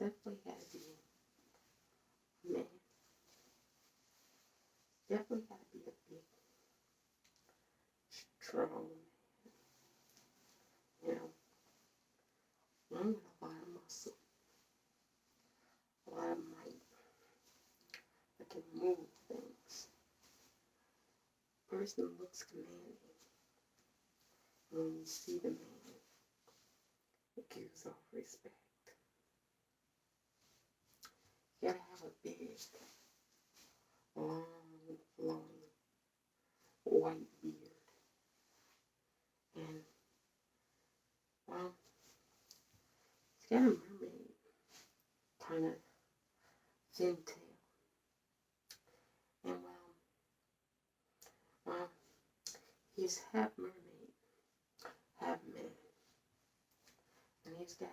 definitely had to be a man. Definitely had to be a big, strong, you know, one with a lot of muscle, a lot of might that can move things. Person looks commanding. When you see the man, it gives off respect. You gotta have a big, long, flowing, white beard. And, well, he's got a mermaid kind of thin tail. And, well, he's half mermaid, half man. And he's got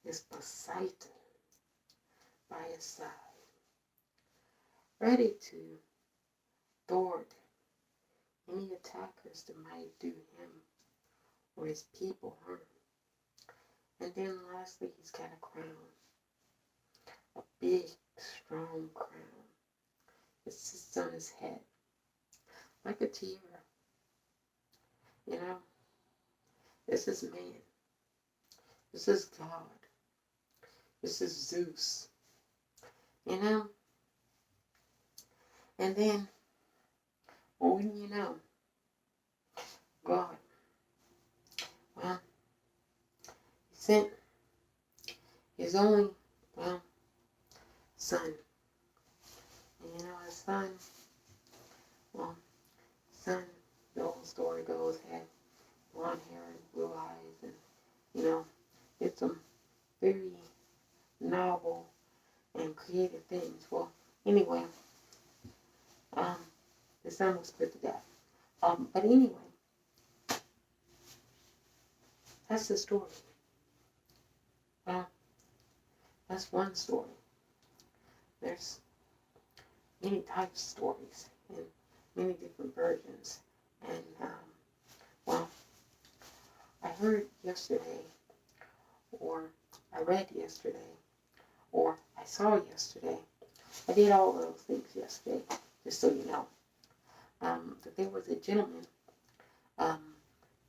this Poseidon by his side, ready to thwart any attackers that might do him or his people harm. And then lastly, he's got a crown, a big, strong crown. It sits on his head like a tiara. You know, this is man. This is God. This is Zeus. You know? And then, well, wouldn't you know, God, well, he sent his only, well, son. And you know, his son, well, son, the old story goes, had blonde hair and blue eyes, and, you know, did some very novel and creative things. Well, anyway, the son was put to death. But anyway, that's the story. Well, that's one story. There's many types of stories and many different versions. And, well, I heard yesterday, or I read yesterday, or I saw yesterday. I did all those things yesterday, just so you know. That there was a gentleman,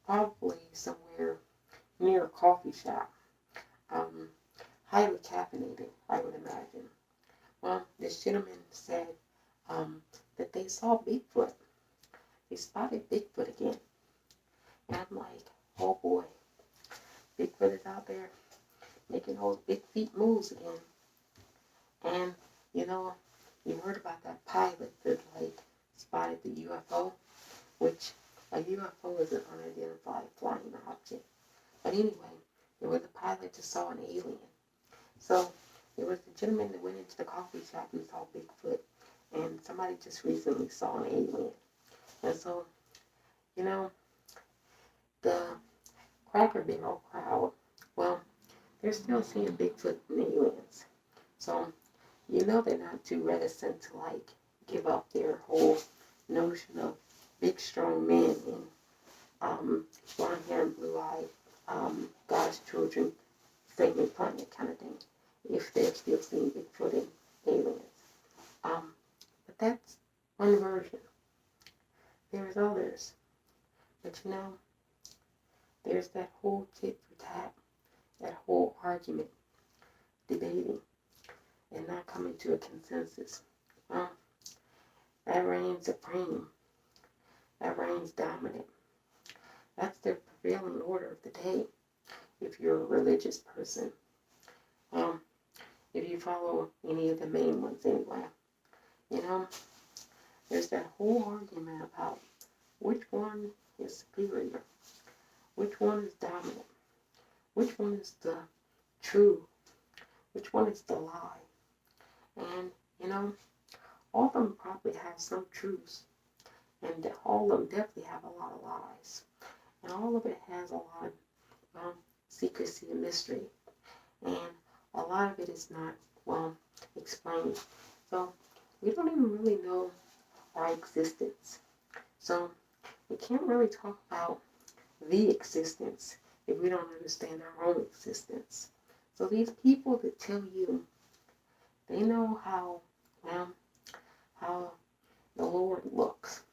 probably somewhere near a coffee shop, highly caffeinated, I would imagine. Well, this gentleman said that they saw Bigfoot. They spotted Bigfoot again. And I'm like, oh boy, Bigfoot is out there making those big feet moves again. And, you know, you heard about that pilot that, like, spotted the UFO, which a UFO is an unidentified flying object. But anyway, there was a pilot that saw an alien. So there was a gentleman that went into the coffee shop and saw Bigfoot, and somebody just recently saw an alien. And so, you know, the Cracker Barrel crowd, well, they're still seeing Bigfoot and aliens. So, you know they're not too reticent to, like, give up their whole notion of big, strong men and blonde hair and blue eye, God's children, saving planet kind of thing, if they're still seeing Bigfoot and aliens. But that's one version. There's others. But you know, there's that whole tit for tat, that whole argument, debating, and not coming to a consensus. Well, that reigns supreme. That reigns dominant. That's the prevailing order of the day, if you're a religious person. If you follow any of the main ones anyway. You know, there's that whole argument about which one is superior, which one is dominant, which one is the true, which one is the lie. And, you know, all of them probably have some truths, and all of them definitely have a lot of lies. And all of it has a lot of secrecy and mystery. And a lot of it is not, well, explained. So we don't even really know our existence. So we can't really talk about the existence if we don't understand our own existence. So these people that tell you they know how, well, how the Lord looks,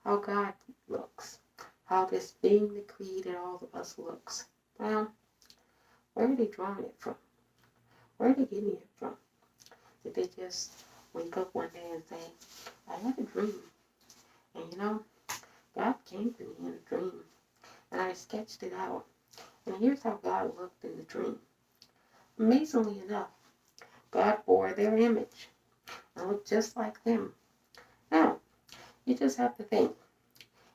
how God looks, how this being that created all of us looks. Well, where are they drawing it from? Where are they getting it from? Did they just wake up one day and say, I had a dream, and God came to me in a dream, and I sketched it out, and here's how God looked in the dream. Amazingly enough, God bore their image and looked just like them. Now, you just have to think,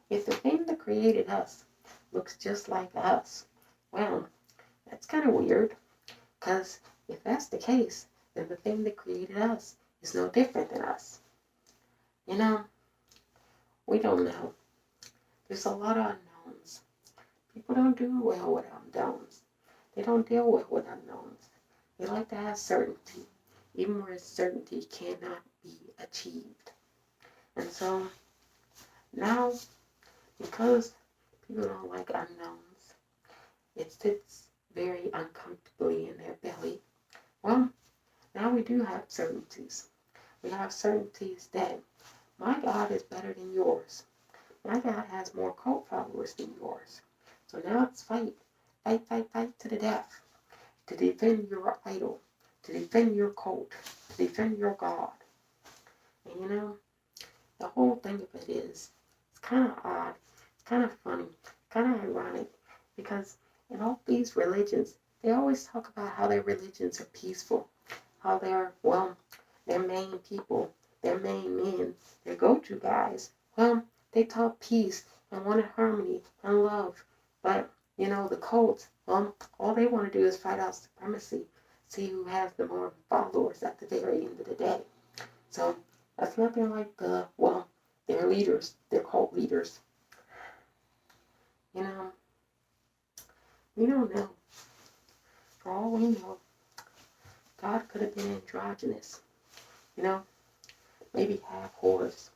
if the thing that created us looks just like us, well, that's kind of weird, because if that's the case, then the thing that created us is no different than us. We don't know. There's a lot of unknowns. People don't do well with unknowns. They don't deal well with unknowns. They like to have certainty, even where certainty cannot be achieved. And so now, because people don't like unknowns, it sits very uncomfortably in their belly. Well, now we do have certainties. We have certainties that my God is better than yours. My God has more cult followers than yours. So now it's fight. Fight, fight, fight to the death. To defend your idol. To defend your cult. To defend your God. And the whole thing of it is, it's kind of odd. It's kind of funny. Kind of ironic. Because in all these religions, they always talk about how their religions are peaceful. How their main people, their main men, their go-to guys, they taught peace and wanted harmony and love. But, the cults, all they want to do is fight out supremacy, see who has the more followers at the very end of the day. So that's nothing like their leaders, their cult leaders. We don't know. For all we know, God could have been androgynous. Maybe half horse.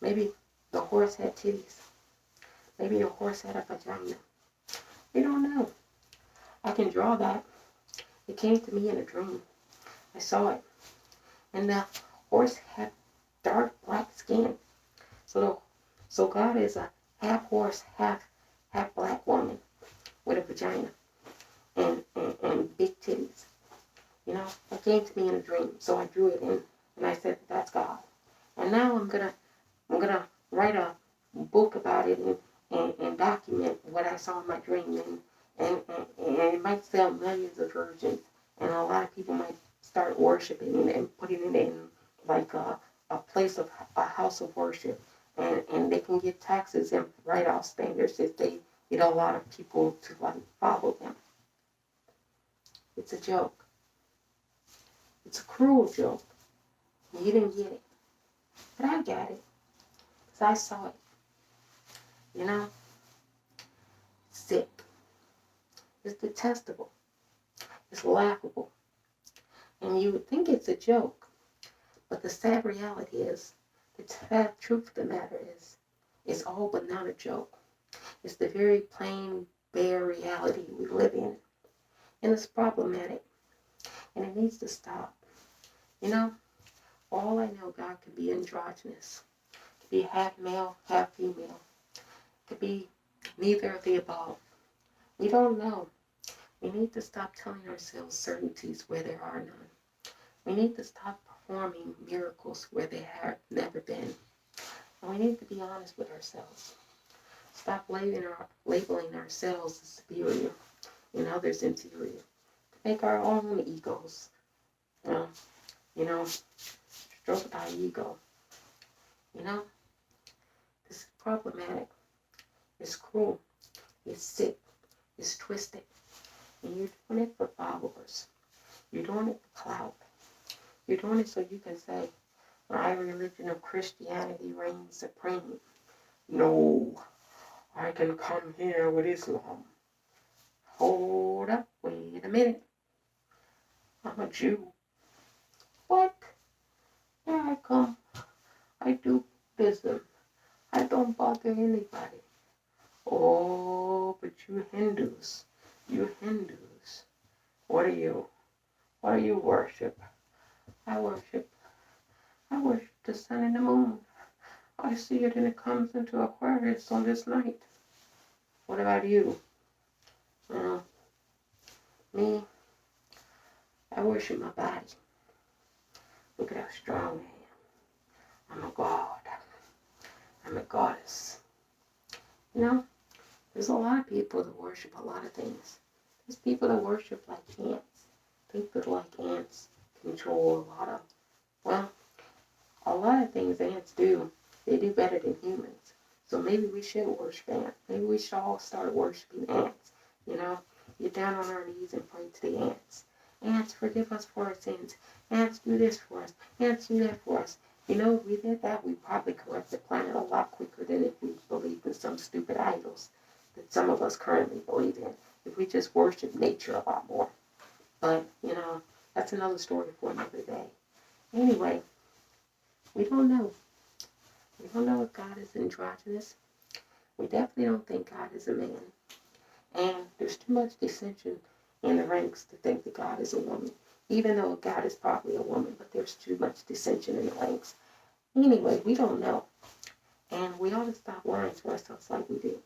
Maybe the horse had titties. Maybe the horse had a vagina. We don't know. I can draw that. It came to me in a dream. I saw it. And the horse had dark black skin. So God is a half horse, half black woman with a vagina and big titties. It came to me in a dream. So I drew it in and I said that's God. And now I'm gonna write a book about it and document what I saw in my dream, and it might sell millions of versions, and a lot of people might start worshiping it and putting it in like a place of a house of worship, and they can get taxes and write-off standards if they get a lot of people to follow them. It's a joke. It's a cruel joke. You didn't get it. But I got it. Because I saw it. Sick. It's detestable. It's laughable. And you would think it's a joke. But the sad reality is, the sad truth of the matter is, it's all but not a joke. It's the very plain, bare reality we live in. And it's problematic. And it needs to stop. All I know, God could be androgynous. Could be half male, half female. Could be neither of the above. We don't know. We need to stop telling ourselves certainties where there are none. We need to stop performing miracles where they have never been. And we need to be honest with ourselves. Stop labeling ourselves as superior and others inferior. Make our own egos. Stroke our ego. This is problematic. It's cruel. It's sick. It's twisted. And you're doing it for followers. You're doing it for clout. You're doing it so you can say, my religion of Christianity reigns supreme. No, I can come here with Islam. Hold up, wait a minute. I'm a Jew. What? Here I come. I do business. I don't bother anybody. Oh, but you Hindus. What are you? What do you worship? I worship the sun and the moon. I see it and it comes into Aquarius on this night. What about you? Well, me, I worship my body. Look at how strong I am. I'm a god. I'm a goddess. You know, there's a lot of people that worship a lot of things. There's people that worship like ants. People like ants control a lot of things ants do. They do better than humans. So maybe we should worship ants. Maybe we should all start worshiping ants. You know, get down on our knees and pray to the ants. Ants, forgive us for our sins. Ants, do this for us. Ants, do that for us. You know, if we did that, we'd probably correct the planet a lot quicker than if we believed in some stupid idols that some of us currently believe in. If we just worship nature a lot more. But, you know, that's another story for another day. Anyway, we don't know. We don't know if God is androgynous. We definitely don't think God is a man. And there's too much dissension in the ranks to think that God is a woman. Even though God is probably a woman, but there's too much dissension in the ranks. Anyway, we don't know. And we ought to stop lying to ourselves like we do.